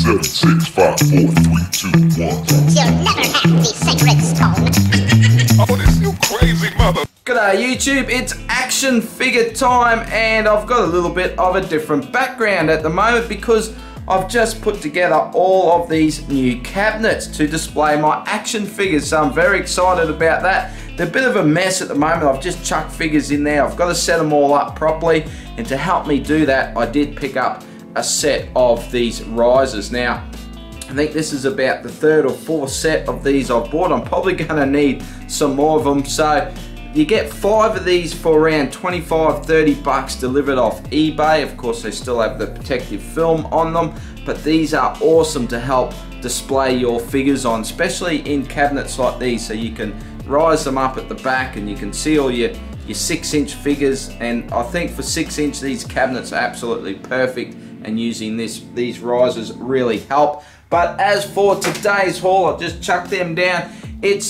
7, 6, 5, 4, 3, 2, 1. You'll never have the sacred stone. Oh, this you crazy mother. G'day YouTube, it's action figure time, and I've got a little bit of a different background at the moment because I've just put together all of these new cabinets to display my action figures, so I'm very excited about that. They're a bit of a mess at the moment. I've just chucked figures in there. I've got to set them all up properly, and to help me do that, I did pick up a set of these risers. Now, I think this is about the third or fourth set of these I've bought. I'm probably going to need some more of them. So you get 5 of these for around 25, 30 bucks delivered off eBay. Of course, they still have the protective film on them, but these are awesome to help display your figures on, especially in cabinets like these, so you can rise them up at the back and you can see all your 6-inch figures. And I think for 6-inch, these cabinets are absolutely perfect, and using these risers really help. But as for today's haul, I've just chucked them down. What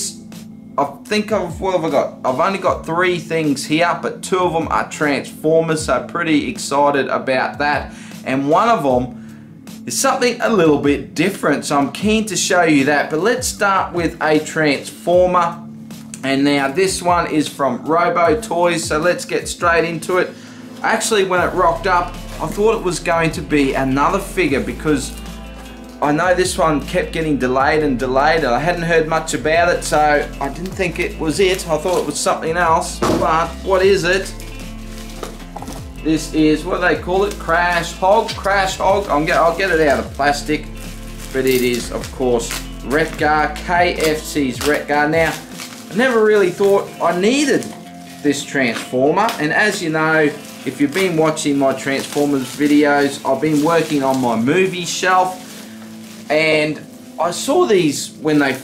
have I got? I've only got 3 things here, but 2 of them are Transformers, so pretty excited about that. And one of them is something a little bit different, so I'm keen to show you that. But let's start with a Transformer. And now this one is from Robo Toys, so let's get straight into it. Actually, when it rocked up, I thought it was going to be another figure because I know this one kept getting delayed and delayed, and I hadn't heard much about it, so I didn't think it was it. I thought it was something else. But what is it? This is, what do they call it? Crash Hog. I'll get it out of plastic, but it is, of course, Retgar, KFC's Retgar. Now, I never really thought I needed this Transformer, and as you know, if you've been watching my Transformers videos, I've been working on my movie shelf, and I saw these when they,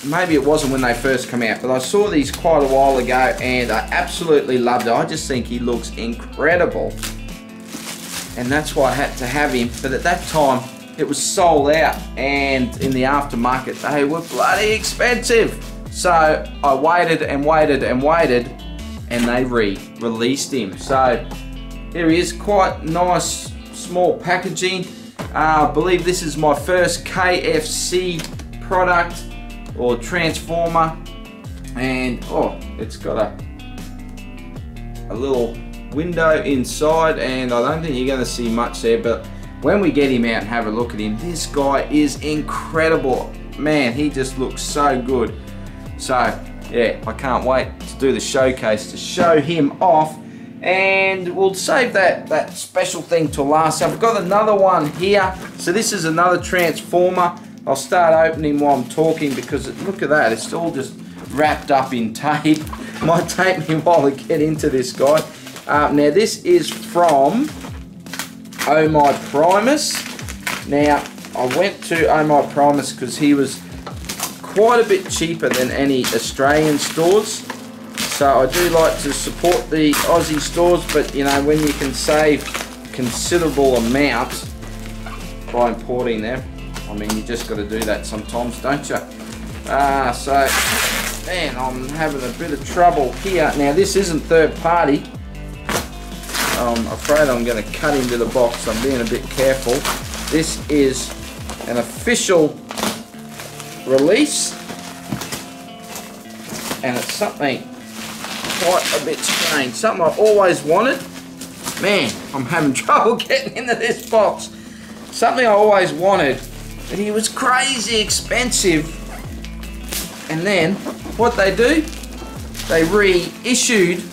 maybe it wasn't when they first come out, but I saw these quite a while ago and I absolutely loved it. I just think he looks incredible, and that's why I had to have him. But at that time, it was sold out, and in the aftermarket, they were bloody expensive. So I waited and waited and waited, and they re-released him. So here he is, quite nice small packaging. I believe this is my first KFC product or Transformer, and it's got a little window inside, and I don't think you're going to see much there, but when we get him out and have a look at him, this guy is incredible. Man, he just looks so good. So yeah, I can't wait to do the showcase to show him off, and we'll save that special thing till last. So I've got another one here. So this is another Transformer. I'll start opening while I'm talking because look at that, it's all just wrapped up in tape. Might take me a while to get into this guy. Now this is from Oh My Primus. Now I went to Oh My Primus because he was quite a bit cheaper than any Australian stores, so I do like to support the Aussie stores, but you know, when you can save considerable amount by importing them, I mean, you just got to do that sometimes, don't you? So man, I'm having a bit of trouble here. Now this isn't third party. I'm afraid I'm going to cut into the box. I'm being a bit careful. This is an official release, and it's something quite a bit strange, something I've always wanted. Man, I'm having trouble getting into this box. Something I always wanted, but he was crazy expensive. And then what they do, they reissued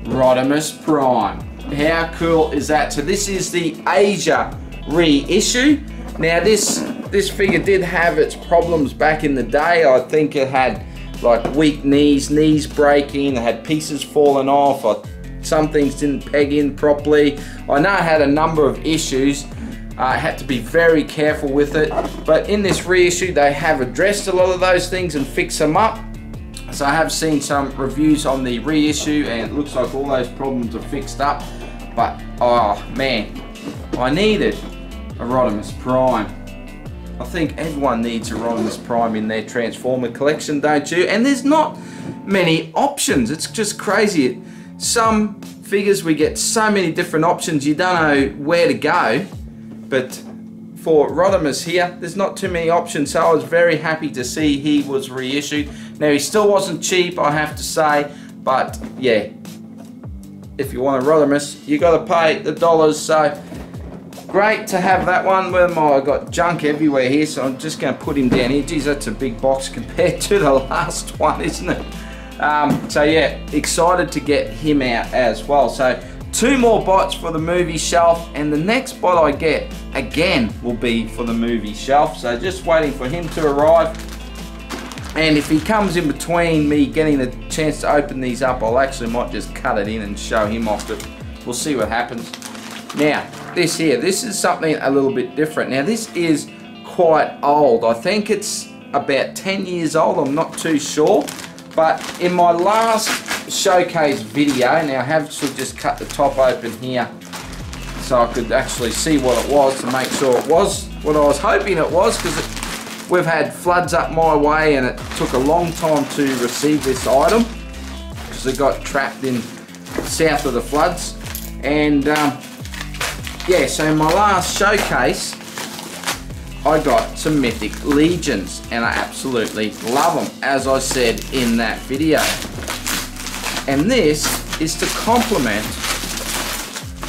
Rodimus Prime. How cool is that? So this is the Asia reissue. Now this figure did have its problems back in the day. I think it had like weak knees breaking, it had pieces falling off, some things didn't peg in properly. I know it had a number of issues. I had to be very careful with it, but in this reissue they have addressed a lot of those things and fixed them up. So I have seen some reviews on the reissue, and it looks like all those problems are fixed up. But oh man, I needed a Rodimus Prime. I think everyone needs a Rodimus Prime in their Transformer collection, don't you? And there's not many options. It's just crazy. Some figures we get so many different options, you don't know where to go. but for Rodimus here, there's not too many options, so I was very happy to see he was reissued. Now, he still wasn't cheap, I have to say, but yeah, if you want a Rodimus, you got to pay the dollars. So great to have that one. I got junk everywhere here, so I'm just going to put him down here. Geez, that's a big box compared to the last one, isn't it? So yeah, excited to get him out as well. So 2 more bots for the movie shelf, and the next bot I get again will be for the movie shelf. So just waiting for him to arrive. And if he comes in between me getting the chance to open these up, I'll actually might just cut it in and show him off, but we'll see what happens. Now, this is something a little bit different. Now, this is quite old. I think it's about 10 years old, I'm not too sure. But in my last showcase video, now I have to just cut the top open here so I could actually see what it was to make sure it was what I was hoping it was, because we've had floods up my way and it took a long time to receive this item because it got trapped in south of the floods. And yeah, so in my last showcase I got some Mythic Legions and I absolutely love them, as I said in that video. And this is to complement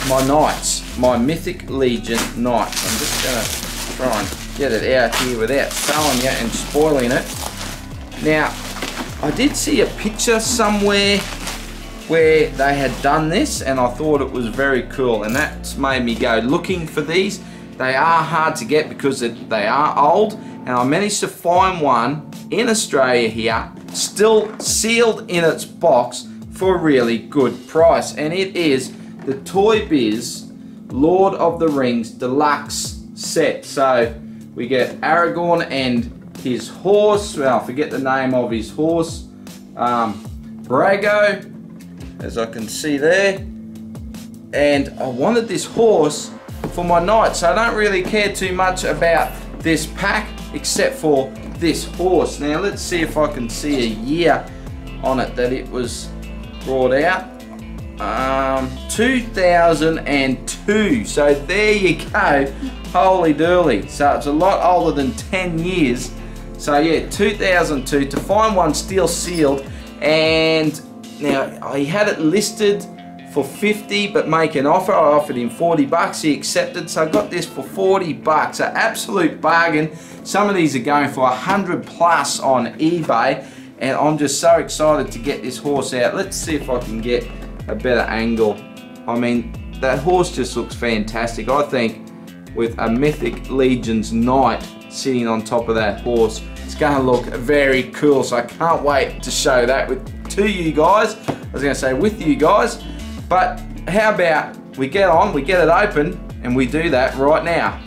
my Knights, my Mythic Legion Knights. I'm just going to try and get it out here without showing you and spoiling it. Now, I did see a picture somewhere where they had done this and I thought it was very cool, and that's made me go looking for these. They are hard to get because they are old, and I managed to find one in Australia here, still sealed in its box for a really good price, and it is the Toy Biz Lord of the Rings Deluxe set. So we get Aragorn and his horse, well, I forget the name of his horse, Brago, as I can see there. And I wanted this horse for my knight, so I don't really care too much about this pack except for this horse. Now let's see if I can see a year on it that it was brought out. 2002, so there you go. Holy dooly, so it's a lot older than 10 years. So yeah, 2002, to find one still sealed. And now he had it listed for 50, but make an offer. I offered him 40 bucks, he accepted, so I got this for 40 bucks, an absolute bargain. Some of these are going for 100 plus on eBay, and I'm just so excited to get this horse out. Let's see if I can get a better angle. I mean, that horse just looks fantastic. I think with a Mythic Legions Knight sitting on top of that horse, it's gonna look very cool, so I can't wait to show that to you guys. I was gonna say with you guys, but how about we get it open, and we do that right now.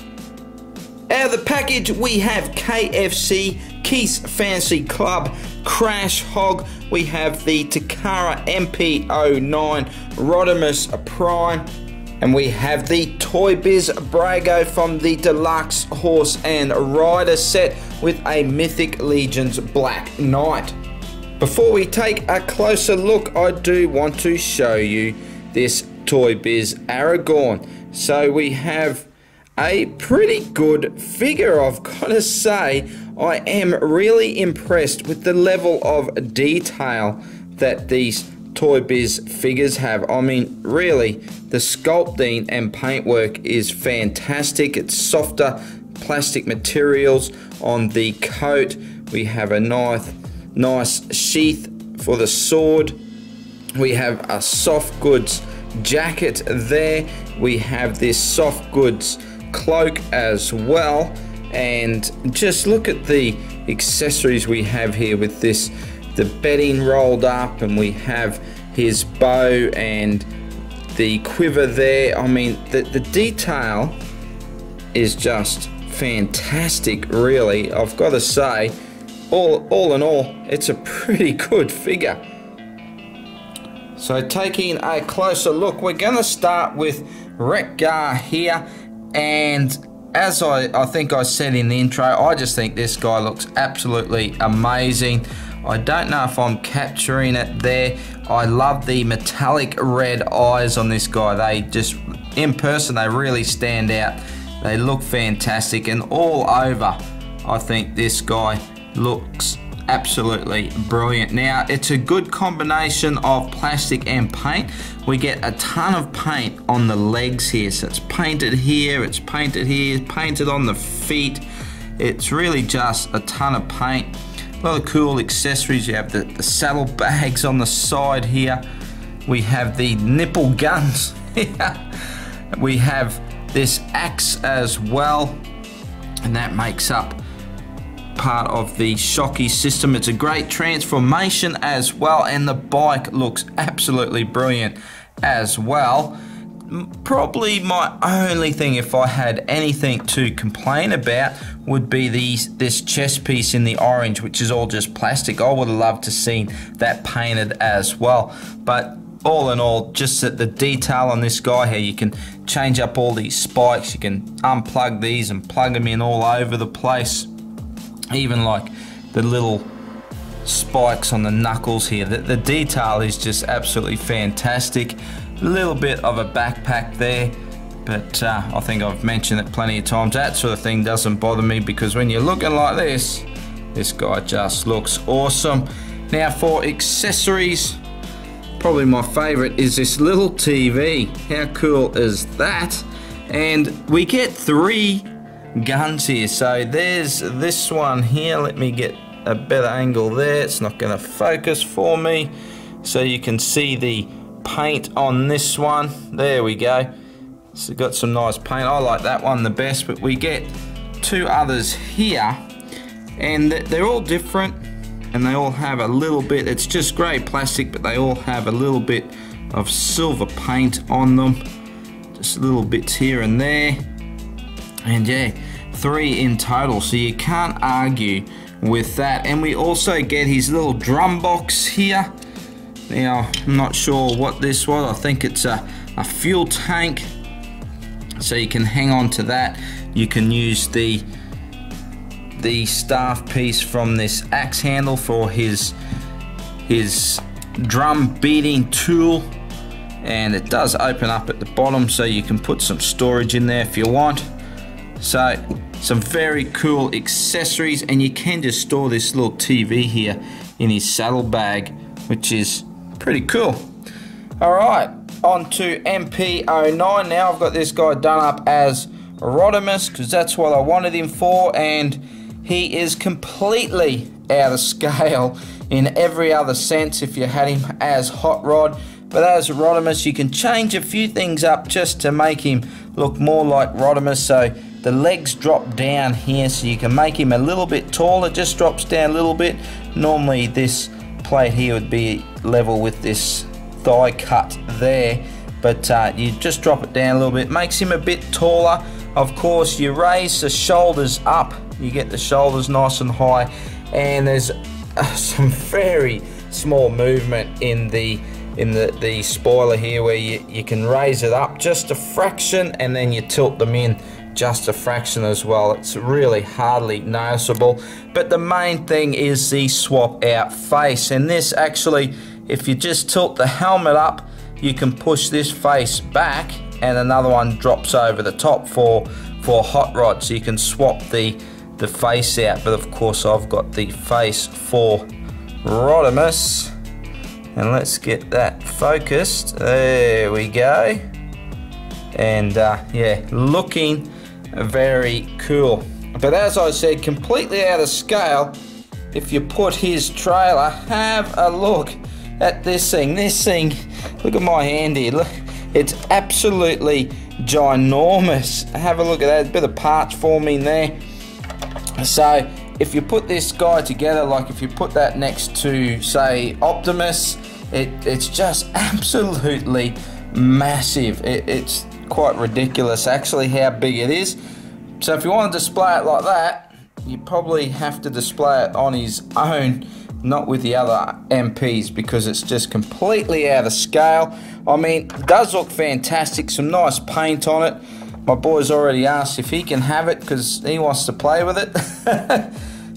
Out of the package, we have KFC, Keith's Fancy Club, Crash Hog, we have the Takara MP09 Rodimus Prime, and we have the Toy Biz Brago from the Deluxe Horse and Rider set with a Mythic Legions Black Knight. Before we take a closer look, I do want to show you this Toy Biz Aragorn. So we have a pretty good figure, I've got to say. I am really impressed with the level of detail that these Toy Biz figures have. I mean, really, the sculpting and paintwork is fantastic. It's softer plastic materials on the coat. We have a nice sheath for the sword. We have a soft goods jacket there. We have this soft goods cloak as well. And just look at the accessories we have here with this, the bedding rolled up, and we have his bow and the quiver there. I mean, the detail is just fantastic, really. I've got to say, all in all, it's a pretty good figure. So taking a closer look, we're going to start with Wreck-Gar here, and as I think I said in the intro, I just think this guy looks absolutely amazing. I don't know if I'm capturing it there. I love the metallic red eyes on this guy. They just, in person, they really stand out. They look fantastic, and all over, I think this guy looks absolutely brilliant. Now, it's a good combination of plastic and paint. We get a ton of paint on the legs here. So it's painted here, it's painted here, painted on the feet. It's really just a ton of paint. A lot of cool accessories. You have the saddle bags on the side here. We have the nipple guns here. We have this axe as well, and that makes up part of the shocky system. It's a great transformation as well, and the bike looks absolutely brilliant as well. Probably my only thing, if I had anything to complain about, would be this chest piece in the orange, which is all just plastic. I would have loved to see that painted as well. But all in all, just the detail on this guy here, you can change up all these spikes, you can unplug these and plug them in all over the place. Even like the little spikes on the knuckles here. The detail is just absolutely fantastic. A little bit of a backpack there, but I think I've mentioned it plenty of times. That sort of thing doesn't bother me, because when you're looking like this guy just looks awesome. Now for accessories, probably my favorite is this little TV. How cool is that? And we get 3 guns here. So there's this one here. Let me get a better angle there. It's not going to focus for me. So you can see the paint on this one. There we go. So got some nice paint. I like that one the best, but we get 2 others here, and they're all different, and they all have a little bit, it's just grey plastic, but they all have a little bit of silver paint on them. Just little bits here and there. And yeah, 3 in total, so you can't argue with that. And we also get his little drum box here. Now, I'm not sure what this was. I think it's a fuel tank, so you can hang on to that. You can use the staff piece from this axe handle for his drum beating tool, and it does open up at the bottom, so you can put some storage in there if you want. So some very cool accessories, and you can just store this little TV here in his saddle bag, which is pretty cool. Alright, on to MP09 now. I've got this guy done up as Rodimus because that's what I wanted him for, and he is completely out of scale in every other sense if you had him as Hot Rod. But as Rodimus, you can change a few things up just to make him look more like Rodimus. So the legs drop down here, so you can make him a little bit taller. It just drops down a little bit. Normally this plate here would be level with this thigh cut there, but you just drop it down a little bit, makes him a bit taller. Of course, you raise the shoulders up, you get the shoulders nice and high, and there's some very small movement in the spoiler here, where you can raise it up just a fraction, and then you tilt them in just a fraction as well. It's really hardly noticeable, but the main thing is the swap out face, and this actually, if you just tilt the helmet up, you can push this face back and another one drops over the top for Hot Rod, so you can swap the face out. But of course I've got the face for Rodimus, and let's get that focused. There we go. And yeah, looking very cool. But as I said, completely out of scale. If you put his trailer, have a look at this thing. This thing, look at my hand here. Look, it's absolutely ginormous. Have a look at that. A bit of parts forming there. So if you put this guy together, like if you put that next to, say, Optimus, it's just absolutely massive. It's quite ridiculous actually how big it is. So if you want to display it like that, you probably have to display it on his own, not with the other MPs, because it's just completely out of scale. I mean, it does look fantastic, some nice paint on it. My boy's already asked if he can have it because he wants to play with it.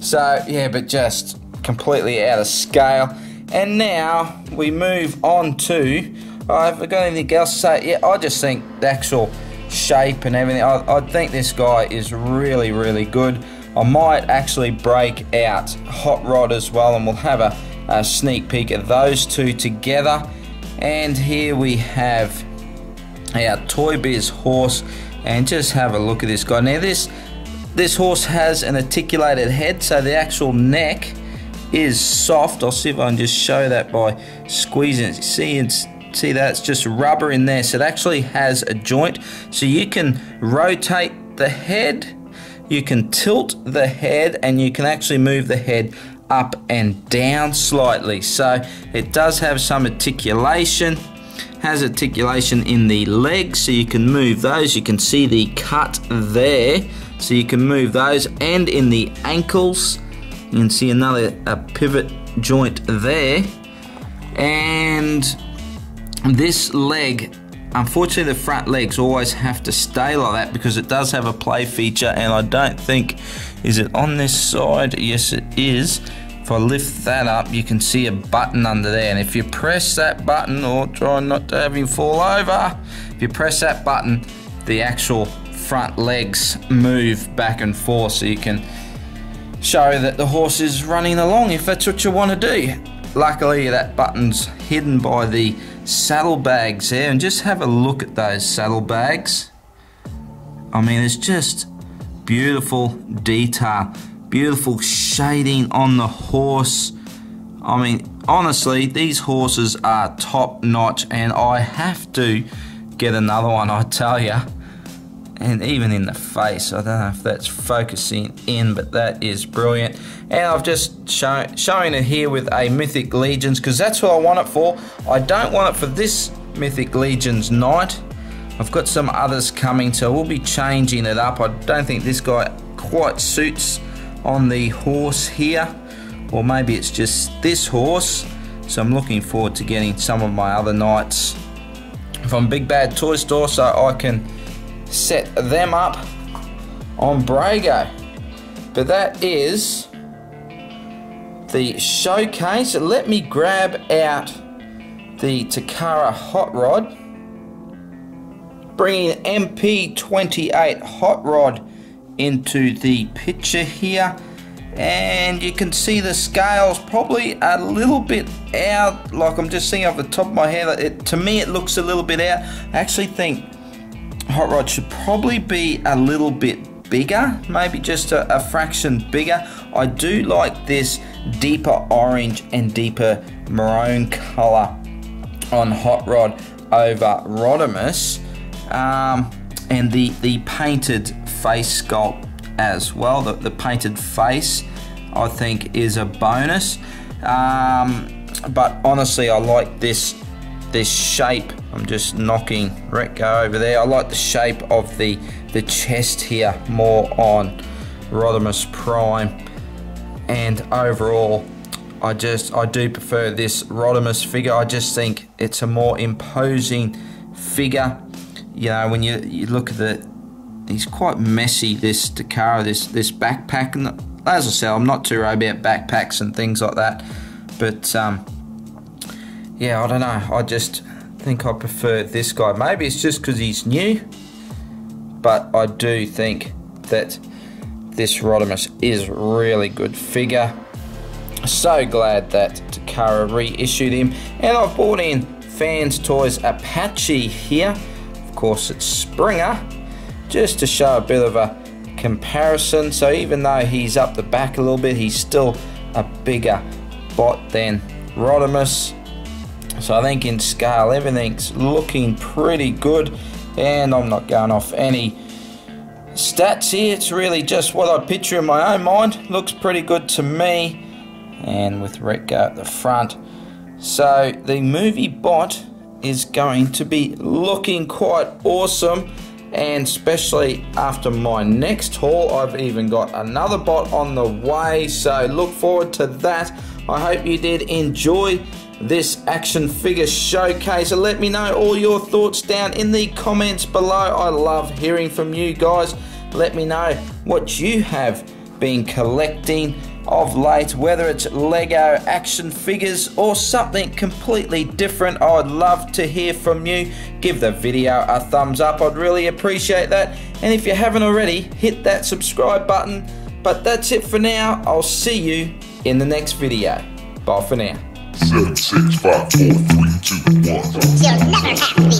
So yeah, but just completely out of scale. And now we move on to, have I got anything else to say? Yeah, I just think the actual shape and everything. I think this guy is really, really good. I might actually break out Hot Rod as well, and we'll have a sneak peek at those two together. And here we have our Toy Biz horse, and just have a look at this guy. Now this horse has an articulated head, so the actual neck is soft. I'll see if I can just show that by squeezing it. See that? It's just rubber in there, so it actually has a joint. So you can rotate the head, you can tilt the head, and you can actually move the head up and down slightly. So it does have some articulation. Has articulation in the legs, so you can move those. You can see the cut there, so you can move those, and in the ankles you can see another pivot joint there. And this leg, unfortunately the front legs always have to stay like that because it does have a play feature, and I don't think, is it on this side? Yes it is. If I lift that up, you can see a button under there, and if you press that button, or try not to have him fall over, if you press that button, the actual front legs move back and forth, so you can show that the horse is running along if that's what you want to do. Luckily that button's hidden by the saddlebags there, and just have a look at those saddlebags. I mean, it's just beautiful detail, beautiful shading on the horse. I mean, honestly, these horses are top notch, and I have to get another one, I tell you. And even in the face, I don't know if that's focusing in, but that is brilliant. And I've just showing it here with a Mythic Legions, because that's what I want it for. I don't want it for this Mythic Legions night. I've got some others coming, so we'll be changing it up. I don't think this guy quite suits on the horse here, or maybe it's just this horse. So I'm looking forward to getting some of my other knights from Big Bad Toy Store, so I can set them up on Brago. But that is the showcase. Let me grab out the Takara Hot Rod, bringing MP28 Hot Rod into the picture here, and you can see the scales probably a little bit out. Like, I'm just seeing off the top of my head, to me it looks a little bit out. I actually think Hot Rod should probably be a little bit bigger, maybe just a fraction bigger. I do like this deeper orange and deeper maroon color on Hot Rod over Rodimus, and the painted face sculpt as well. The painted face, I think, is a bonus, but honestly I like this shape. I'm just knocking Retco over there. I like the shape of the chest here more on Rodimus Prime, and overall I do prefer this Rodimus figure. I just think it's a more imposing figure. You know, when you look at he's quite messy, this Takara, this backpack, and as I said, I'm not too worried about backpacks and things like that, but yeah, I don't know, I just think I prefer this guy. Maybe it's just because he's new, but I do think that this Rodimus is a really good figure. So glad that Takara reissued him. And I've bought in Fans Toys Apache here. Of course it's Springer, just to show a bit of a comparison. So even though he's up the back a little bit, he's still a bigger bot than Rodimus. So I think in scale everything's looking pretty good, and I'm not going off any stats here. It's really just what I picture in my own mind. Looks pretty good to me, and with Retco at the front. So the movie bot is going to be looking quite awesome, and especially after my next haul, I've even got another bot on the way, so look forward to that. I hope you did enjoy this action figure showcase, and let me know all your thoughts down in the comments below. I love hearing from you guys. Let me know what you have been collecting, of late, whether it's Lego action figures or something completely different. I would love to hear from you. Give the video a thumbs up, I'd really appreciate that. And if you haven't already, hit that subscribe button. But that's it for now. I'll see you in the next video. Bye for now. 7, 6, 5, 4, 3, 2, 1. You'll never have me.